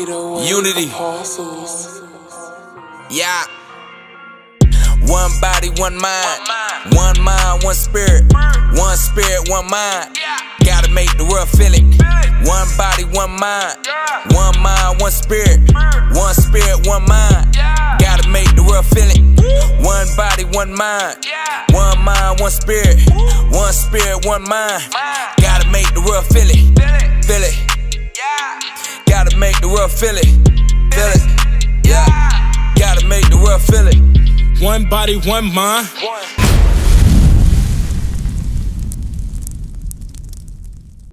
Unity. Yeah. One body, one mind. One mind, one spirit. One spirit, one mind. Gotta make the world feel it. One body, one mind. One mind, one spirit. One spirit, one mind. Gotta make the world feel it. One body, one mind. One mind, one spirit. One spirit, one mind. Gotta make the world feel it. Feel it. Gotta make the world feel it. Feel it. Yeah. Gotta make the world feel it. One body, one mind.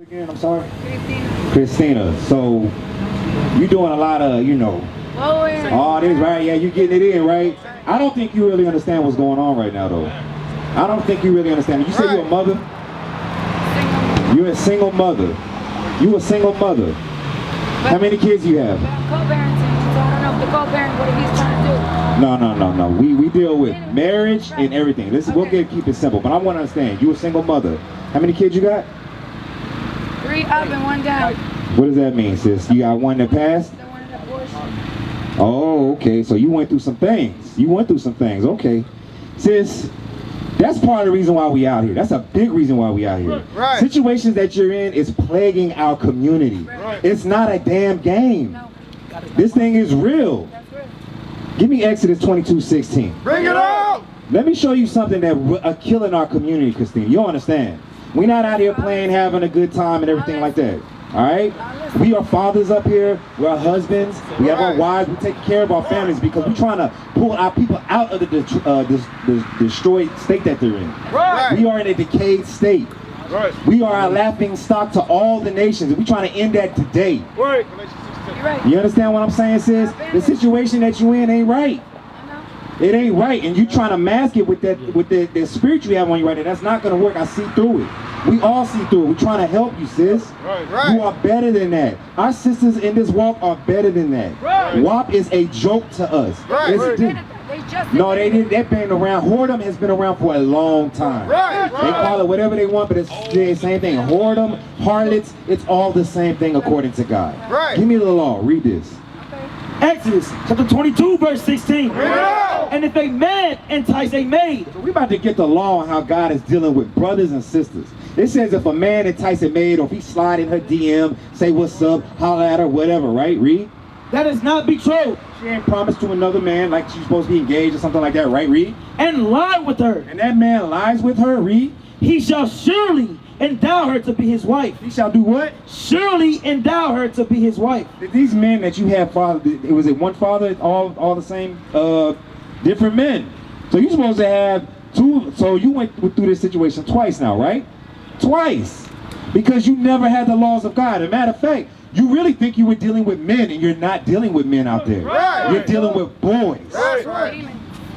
Again, I'm sorry? Christina. So, you doing a lot of, all this, right? Yeah, you getting it in, right? I don't think you really understand what's going on right now, though. I don't think you really understand. You say you're a mother? You're a single mother. You a single mother. How many kids do you have? Co-parenting, so I don't know if the co-parent, what he's trying to do. No. We deal with marriage and everything. We'll keep it simple, but I want to understand. You a single mother. How many kids you got? 3 up and 1 down. What does that mean, sis? You got one that passed? The one in abortion. Oh, okay. So you went through some things. Okay. Sis, that's part of the reason why we out here. That's a big reason why we out here. Right. Situations that you're in is plaguing our community. Right. It's not a damn game. No. This thing is real. That's real. Give me Exodus 22:16. Bring it out! Let me show you something that killing our community, Christine. You understand? We're not out here playing, having a good time and everything like that. All right? We are fathers up here. We're husbands. We have our wives. We take care of our families because we're trying to pull our people out of the destroyed state that they're in. Right. We are in a decayed state. Right. We are a laughing stock to all the nations. We're trying to end that today. Right. You're right. You understand what I'm saying, sis? The situation that you in ain't right. It ain't right, and you trying to mask it with the spirit you have on you right now. That's not gonna work. I see through it. We all see through it. We're trying to help you, sis. Right. You are better than that. Our sisters in this walk are better than that. Right. WAP is a joke to us. Right. No, they didn't. They've been around. Whoredom has been around for a long time. Right. They call it whatever they want, but it's the same thing. Whoredom, harlots, it's all the same thing according to God. Right. Give me the law. Read this. Exodus chapter 22 verse 16. Yeah. And if a man entice a maid. So we about to get the law on how God is dealing with brothers and sisters. It says if a man entice a maid, or if he slide in her DM, say what's up, holler at her, whatever, right? Read. That is not betrothed. She ain't promised to another man like she's supposed to be engaged or something like that, right? Read. And lie with her. And that man lies with her, read. He shall surely endow her to be his wife. He shall do what? Surely endow her to be his wife. These men that you have, father, was it one father, all the same, different men. So you're supposed to have two. So you went through this situation twice now, right? Twice. Because you never had the laws of God. As a matter of fact, you really think you were dealing with men, and you're not dealing with men out there. Right. You're dealing with boys. Right.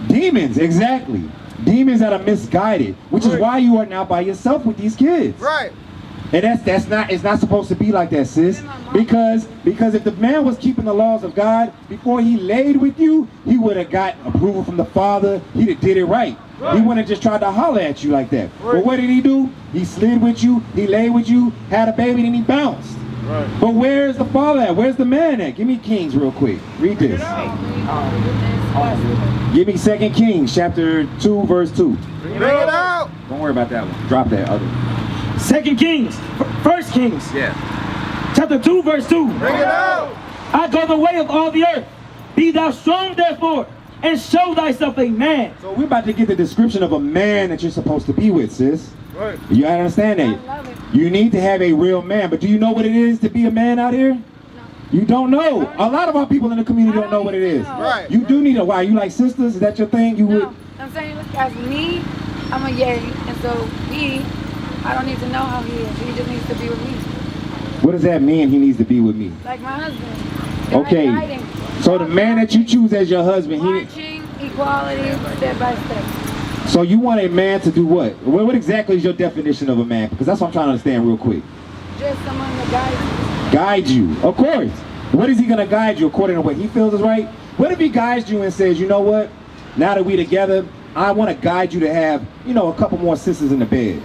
Demons, exactly. Demons that are misguided, which is why you are now by yourself with these kids. Right. And it's not supposed to be like that, sis. Because if the man was keeping the laws of God before he laid with you, he would have got approval from the Father. He'd have did it right. He wouldn't have just tried to holler at you like that. But what did he do? He slid with you, he laid with you, had a baby, and he bounced. Right. But where's the father at? Where's the man at? Give me Kings real quick. Read this. Give me 2 Kings chapter 2 verse 2. Bring it out. Don't worry about that one. Drop that other one. 2 Kings, 1 Kings, Yeah. chapter 2 verse 2. Bring it out. I go the way of all the earth. Be thou strong therefore, and show thyself a man. So we're about to get the description of a man that you're supposed to be with, sis. Right. You understand that? I love it. You need to have a real man. But do you know what it is to be a man out here? No. You don't know. A lot of our people in the community don't know what it is. Right. You do need a why? You like sisters? Is that your thing? You would? No. I'm saying, look, as me, I'm a yay, and so he, I don't need to know how he is. He just needs to be with me. What does that mean? He needs to be with me. Like my husband. Okay. Guiding. So the man that you choose as your husband, Marching, equality, step by step. so you want a man to do what? What exactly is your definition of a man? Because that's what I'm trying to understand real quick. Just someone to guide Guide you, of course. What is he going to guide you according to what he feels is right? What if he guides you and says, you know what? Now that we together, I want to guide you to have, a couple more sisters in the bed.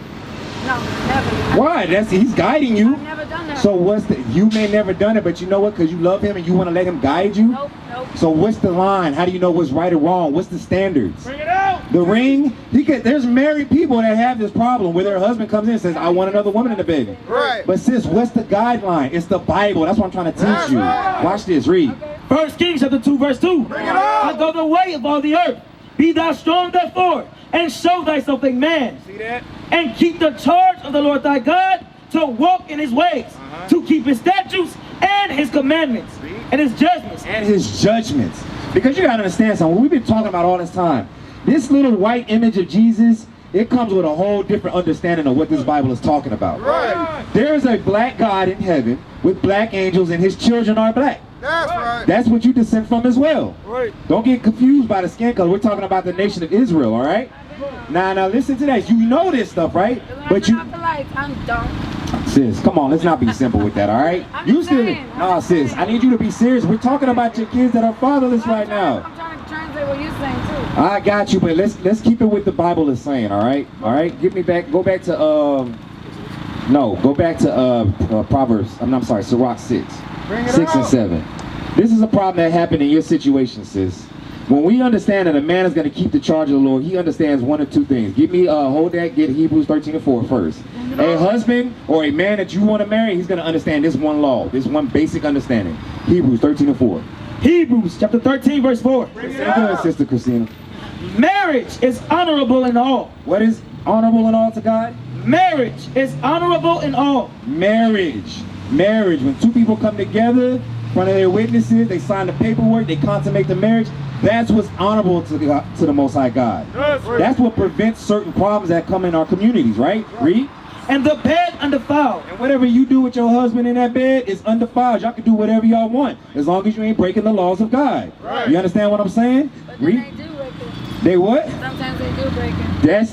No, never. Why? He's guiding you. I've never done that. So you may never done it, but you know what? Because you love him and you want to let him guide you. Nope. So what's the line? How do you know what's right or wrong? What's the standards? Bring it out. The ring. There's married people that have this problem where their husband comes in and says, "I want another woman in the bed." Right. But sis, what's the guideline? It's the Bible. That's what I'm trying to teach you. Watch this. Read. 1 Kings chapter 2, verse 2. Bring it out. I go the way of all the earth. Be thou strong therefore, and show thyself a man. See that? And keep the charge of the Lord thy God, to walk in his ways, to keep his statutes and his commandments, and his judgments. And his judgments. Because you got to understand something. We've been talking about all this time. This little white image of Jesus, it comes with a whole different understanding of what this Bible is talking about. Right. There's a black God in heaven with black angels, and his children are black. That's right. That's what you descend from as well. Right. Don't get confused by the skin color. We're talking about the nation of Israel, all right? Now listen to that. You know this stuff, right? But you, off the lights. I'm dumb. sis, come on, let's not be simple with that, all right? I'm You just still, saying. no, sis, I need you to be serious. We're talking about your kids that are fatherless right now. I'm trying to translate what you're saying too. I got you, but let's keep it with the Bible is saying, all right? All right, go back to Proverbs. I'm sorry, Sirach 6. Bring it 6 and out. 7. This is a problem that happened in your situation, sis. When we understand that a man is going to keep the charge of the Lord, he understands one of two things. Get Hebrews 13 and 4 first. A husband or a man that you want to marry, he's going to understand this one law, this one basic understanding. Hebrews 13 and 4. Hebrews chapter 13, verse 4. Say good, Sister Christina. Marriage is honorable in all. What is honorable and all to God? Marriage is honorable in all. Marriage. When two people come together in front of their witnesses, they sign the paperwork, they consummate the marriage, that's what's honorable to the Most High God. That's what prevents certain problems that come in our communities, right? Read. And the bed undefiled. And whatever you do with your husband in that bed is undefiled. Y'all can do whatever y'all want, as long as you ain't breaking the laws of God. Right. You understand what I'm saying? But then Read. they do break it. They what? Sometimes they do break it. That's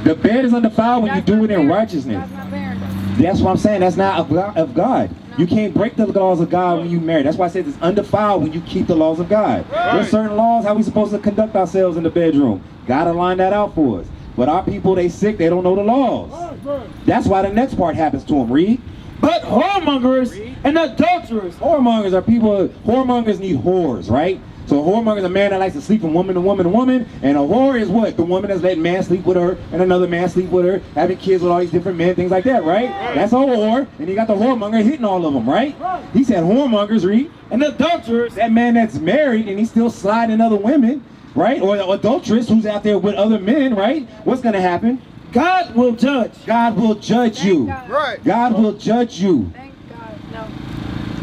the bed is undefiled when you do it in righteousness. That's my parents. That's what I'm saying. That's not of God. You can't break the laws of God when you marry. That's why I said it's undefiled when you keep the laws of God. There's certain laws how we supposed to conduct ourselves in the bedroom. Gotta line that out for us. But our people, they sick, they don't know the laws. That's why the next part happens to them. Read. But whoremongers and adulterers. Whoremongers are people, whoremongers need whores, right? So a whoremonger is a man that likes to sleep from woman to woman to woman, and a whore is what? The woman that's letting man sleep with her, and another man sleep with her, having kids with all these different men, things like that, right? That's a whore, and you got the whoremonger hitting all of them, right? He said whoremongers, read. And adulterers. That man that's married and he's still sliding other women, right? Or the adulteress who's out there with other men, right? What's gonna happen? God will judge. God will judge Thank you. God. Right. God will judge you. Thank God. No.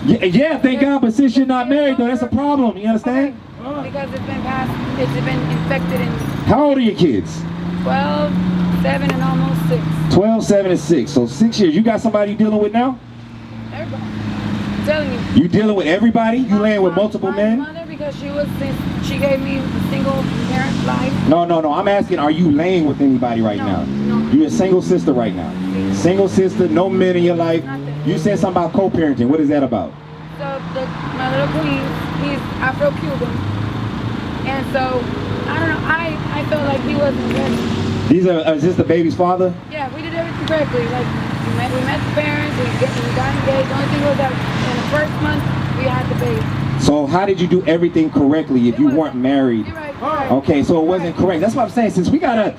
Yeah, thank God, but since you're not married though, that's a problem, you understand? Because it's been passed, it's been infected in How old are your kids? 12, 7, and almost 6. 12, 7, and 6. So 6 years. You got somebody you dealing with now? Everybody. I'm telling you. You dealing with everybody? You laying with multiple My men? mother, because she gave me a single parent life. No. I'm asking, are you laying with anybody right now? No. You're a single sister right now. Single sister, no men in your life. You said something about co-parenting. What is that about? So my little queen, he's Afro-Cuban. And so, I don't know, I felt like he wasn't ready. Is this the baby's father? Yeah, we did everything correctly. Like, we met the parents, we got engaged. The only thing was that in the first month, we had the baby. So how did you do everything correctly if you weren't married? You're right. You're right. Okay, so it wasn't correct. That's what I'm saying. Since we gotta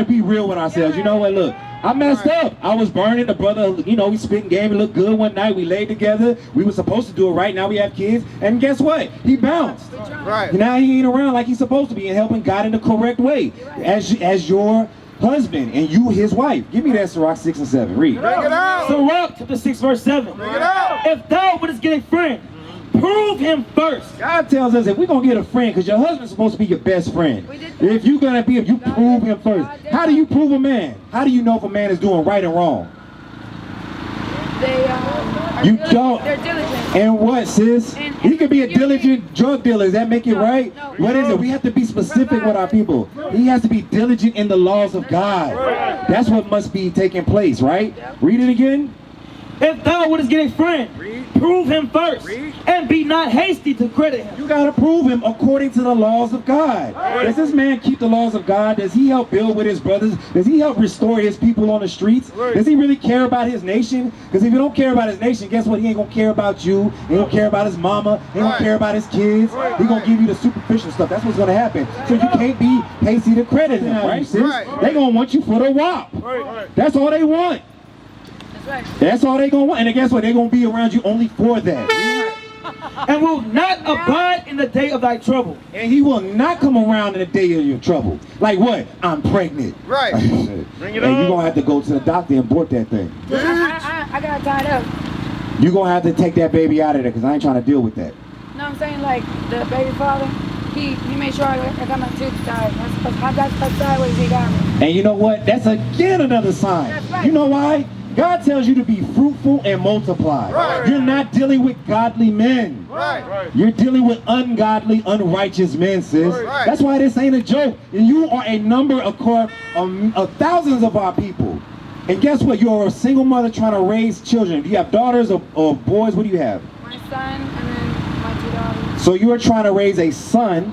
be real with ourselves. You know what? Look, I messed up. I was burning. The brother, we spitting game. It looked good one night. We laid together. We were supposed to do it right. Now we have kids. And guess what? He bounced. Right. Now he ain't around like he's supposed to be and helping God in the correct way as your husband and you his wife. Give me that Sirach 6 and 7. Read. Bring it out. Sirach chapter 6, verse 7. Bring it out. If thou wouldest get a friend, prove him first. God tells us if we're gonna get a friend, because your husband's supposed to be your best friend. We did that. If you prove him first. How do you prove a man? How do you know if a man is doing right and wrong? They are You diligent. don't. They're diligent. And what, sis? And He could be a you diligent drug dealer. Does that make it No, right? no. What is it? We have to be specific with our people. He has to be diligent in the laws of God. That's what must be taking place, right? Read it again. If thou wouldest get a friend, prove him first, and be not hasty to credit him. You gotta prove him according to the laws of God. Does this man keep the laws of God? Does he help build with his brothers? Does he help restore his people on the streets? Does he really care about his nation? Because if he don't care about his nation, guess what? He ain't gonna care about you. He ain't gonna care about his mama. He ain't gonna care about his kids. He gonna give you the superficial stuff. That's what's gonna happen. So you can't be hasty to credit him, right, sis? They gonna want you for the wop. That's all they want. That's all they gonna want. And guess what? They gonna be around you only for that. And will not abide in the day of thy trouble. And he will not come around in the day of your trouble. Like what? I'm pregnant. Right. Bring it on. And you're gonna have to go to the doctor and abort that thing. I got tied up. You're gonna have to take that baby out of there because I ain't trying to deal with that. No, I'm saying like the baby father, he made sure I got my tooth tied. That's sideways he got me. And you know what? That's again another sign. That's right. You know why? God tells you to be fruitful and multiply. Right. You're not dealing with godly men. Right. You're dealing with ungodly, unrighteous men, sis. Right. That's why this ain't a joke. And you are a number of thousands of our people. And guess what? You're a single mother trying to raise children. Do you have daughters or boys? What do you have? My son and then my 2 daughters. So you're trying to raise a son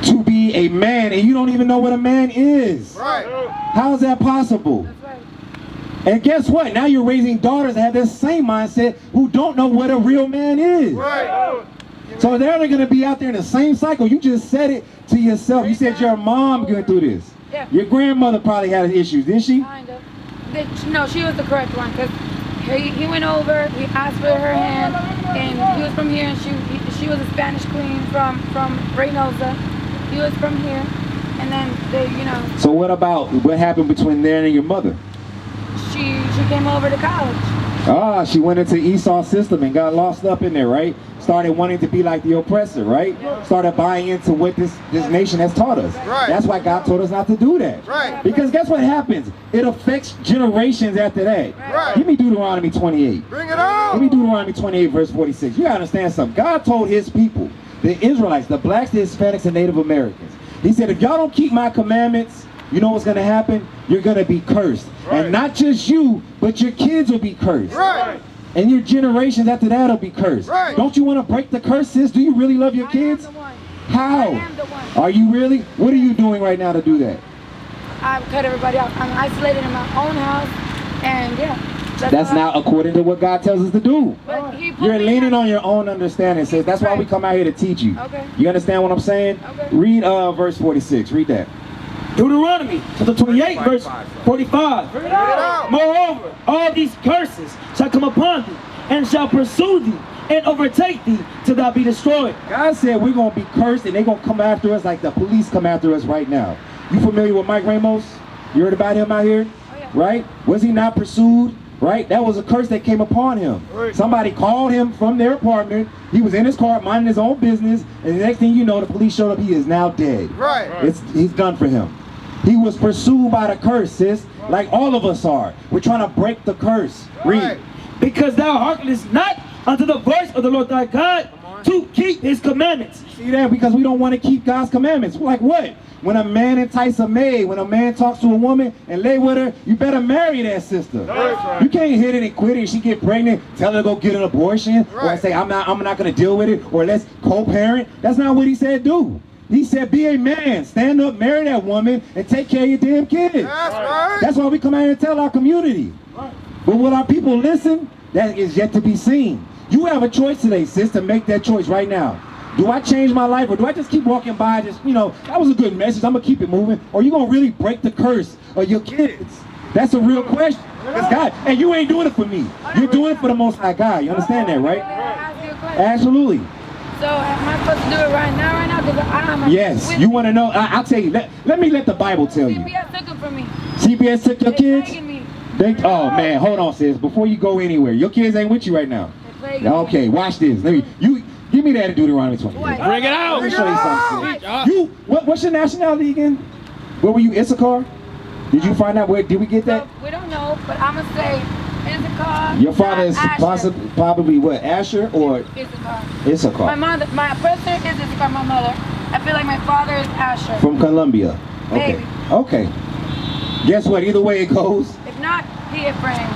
to be a man, and you don't even know what a man is. Right. How is that possible? That's right. And guess what? Now you're raising daughters that have this same mindset who don't know what a real man is. Right. So they're going to be out there in the same cycle. You just said it to yourself. You said your mom going through this. Yeah. Your grandmother probably had issues, didn't she? Kind of. No, she was the correct one because he went over, he asked for her hand, and he was from here, and she was a Spanish queen from Reynosa. He was from here, and then they, you know. So what happened between there and your mother? She came over to college. Ah, she went into Esau's system and got lost up in there, right? Started wanting to be like the oppressor, right? Started buying into what this nation has taught us. Right. That's why God told us not to do that. Right. Because guess what happens? It affects generations after that. Right. Give me Deuteronomy 28. Bring it on. Give me Deuteronomy 28 verse 46. You gotta understand something. God told his people, the Israelites, the blacks, the Hispanics, and Native Americans. He said, if y'all don't keep my commandments, you know what's gonna happen? You're gonna be cursed. Right. And not just you, but your kids will be cursed. Right. And your generations after that will be cursed. Right. Don't you want to break the curse, sis? Do you really love your kids? I am the one. How? I am the one. Are you really? What are you doing right now to do that? I've cut everybody off. I'm isolated in my own house, and yeah. That's not according to what God tells us to do. But he put You're me leaning in- on your own understanding, sis. That's why we come out here to teach you. Okay. You understand what I'm saying? Okay. Read verse 46. Read that. Deuteronomy chapter 28 verse 45. Bring it out. Moreover, all these curses shall come upon thee, and shall pursue thee, and overtake thee, till thou be destroyed. God said we're going to be cursed, and they're going to come after us like the police come after us right now. You familiar with Mike Ramos? You heard about him out here? Oh, yeah. Right? Was he not pursued? Right? That was a curse that came upon him. Right. Somebody called him from their apartment. He was in his car minding his own business, and the next thing you know, the police showed up. He is now dead. Right. He's done for him. He was pursued by the curse, sis, like all of us are. We're trying to break the curse. Read. Right. Because thou hearkenest not unto the voice of the Lord thy God, to keep his commandments. See that? Because we don't want to keep God's commandments. Like what? When a man entices a maid, when a man talks to a woman and lay with her, you better marry that sister. Right. You can't hit it and quit it. If she get pregnant, tell her to go get an abortion, or Right. say I'm not going to deal with it, or let's co-parent. That's not what he said do. He said be a man, stand up, marry that woman, and take care of your damn kids. That's right. That's why we come out here and tell our community. But will our people listen? That is yet to be seen. You have a choice today, sis, to make that choice right now. Do I change my life, or do I just keep walking by, just, you know, that was a good message, I'm going to keep it moving, or you going to really break the curse of your kids? That's a real question. Because God, and you ain't doing it for me. You're doing it for the Most High God. You understand that, right? Ask you a question. Absolutely. So am I supposed to do it right now? Because I'm Yes. You want to know? I'll tell you. Let me let the Bible tell you. CPS took it from me. CPS took your They kids? plaguing me. Oh, man. Hold on, sis. Before you go anywhere, your kids ain't with you right now. They plaguing me. Okay, watch this. Give me that in Deuteronomy 28. What? Bring it out. Let me show you something. Right. You, what's your nationality again? Where were you, Issachar? Did you find out where? Did we get that? So, we don't know, but I'm gonna say Issachar. Your father is Asher. probably what? Asher or Issachar. Issachar? My president is Issachar. My mother. I feel like my father is Asher. From Colombia. Okay. Maybe. Okay. Guess what? Either way it goes. If not, he Ephraim.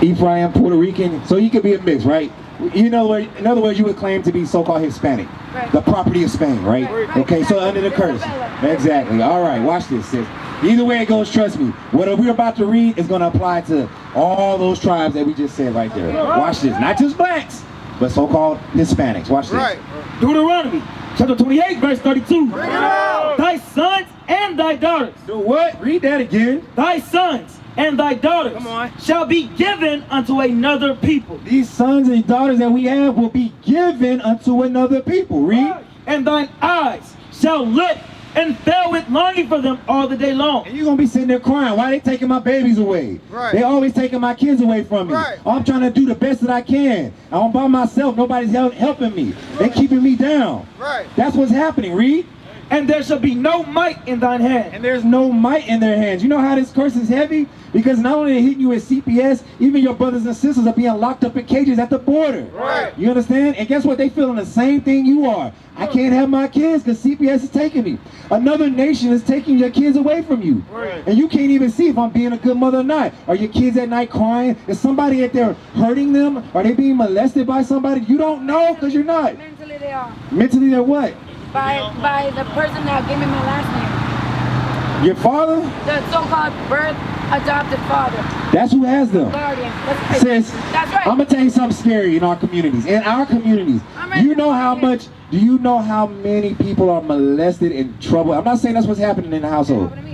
Ephraim, Puerto Rican, so you could be a mix, right? In other words, you would claim to be so-called Hispanic, Right. the property of Spain, right? Right. Okay, so under the curse. Exactly. All right, watch this, sis. Either way it goes, trust me, what we're about to read is going to apply to all those tribes that we just said right there. Watch this. Not just blacks, but so-called Hispanics. Watch this. Right. Deuteronomy chapter 28, verse 32. Bring it out. Thy sons and thy daughters. Do what? Read that again. Thy sons and thy daughters shall be given unto another people. These sons and daughters that we have will be given unto another people. Read. And thine eyes shall look and fell with longing for them all the day long. And you're going to be sitting there crying. Why they taking my babies away? Right. They always taking my kids away from me. Right. I'm trying to do the best that I can. I'm by myself. Nobody's helping me. They keeping me down. Right. That's what's happening. Read. And there shall be no might in thine hand. And there's no might in their hands. You know how this curse is heavy? Because not only are they hitting you with CPS, even your brothers and sisters are being locked up in cages at the border. Right. You understand? And guess what? They feeling the same thing you are. I can't have my kids because CPS is taking me. Another nation is taking your kids away from you. Right. And you can't even see if I'm being a good mother or not. Are your kids at night crying? Is somebody at there hurting them? Are they being molested by somebody? You don't know because you're not. Mentally they are. Mentally they're what? By the person that gave me my last name. Your father? The so-called birth adopted father. That's who has them. Guardian. That's, Sis, that's right. I'm gonna tell you something scary in our communities. In our communities, I'm ready you know to how hear. much? Do you know how many people are molested and trouble? I'm not saying that's what's happening in the household. What do you mean?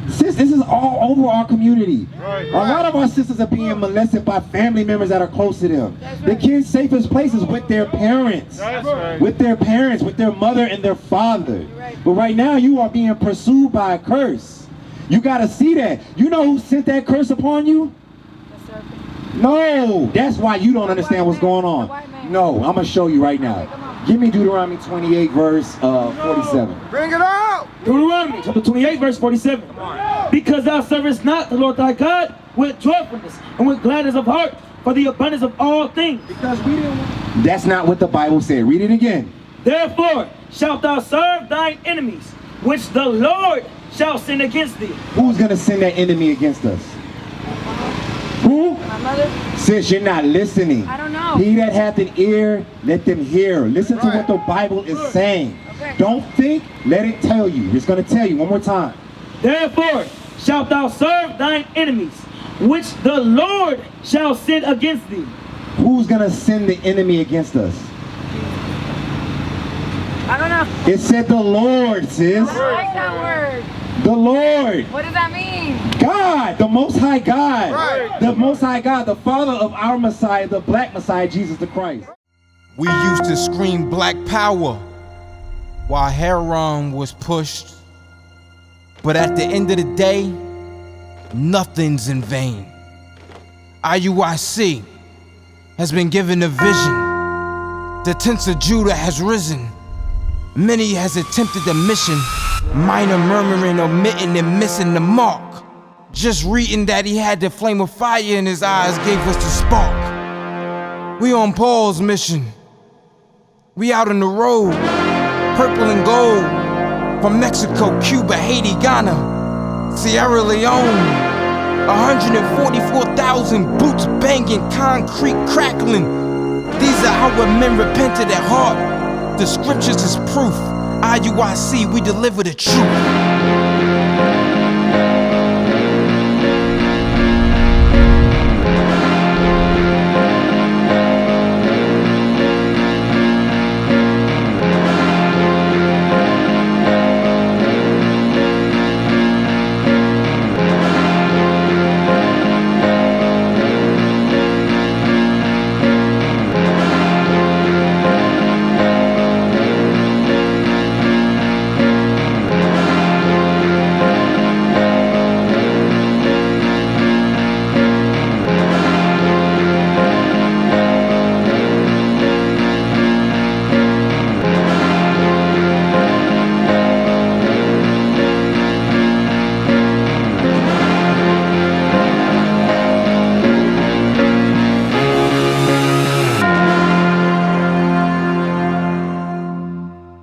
Sis, this is all over our community. Right. A lot of our sisters are being molested by family members that are close to them. That's The right. kids' safest places with their parents. That's right. With their parents, with their mother and their father. Right. But right now you are being pursued by a curse. You gotta see that. You know who sent that curse upon you? The serpent. No, that's why you don't understand what's going on. The white man. No, I'm gonna show you right Okay, come now. on. Give me Deuteronomy 28 verse 47. Bring it out. Deuteronomy chapter 28, verse 47. Because thou servest not the Lord thy God with joyfulness and with gladness of heart for the abundance of all things. Because we didn't. That's not what the Bible said. Read it again. Therefore shalt thou serve thine enemies, which the Lord shall send against thee. Who's gonna send that enemy against us? Who? My mother? Sis, you're not listening. I don't know. He that hath an ear, let them hear. Listen to Right. what the Bible is saying. Okay. Don't think, let it tell you. It's gonna tell you one more time. Therefore shalt thou serve thine enemies, which the Lord shall send against thee. Who's gonna send the enemy against us? I don't know. It said the Lord, sis. I like that word. The Lord. What does that mean? God, the Most High God. Right. The Most High God, the Father of our Messiah, the Black Messiah, Jesus the Christ. We used to scream black power while Heron was pushed. But at the end of the day, nothing's in vain. IUIC has been given a vision. The tents of Judah has risen. Many has attempted the mission. Minor murmuring, omitting, and missing the mark. Just reading that he had the flame of fire in his eyes gave us the spark. We on Paul's mission. We out on the road, purple and gold. From Mexico, Cuba, Haiti, Ghana, Sierra Leone. 144,000 boots banging, concrete crackling. These are how men repented at heart. The scriptures is proof. IUIC, we deliver the truth.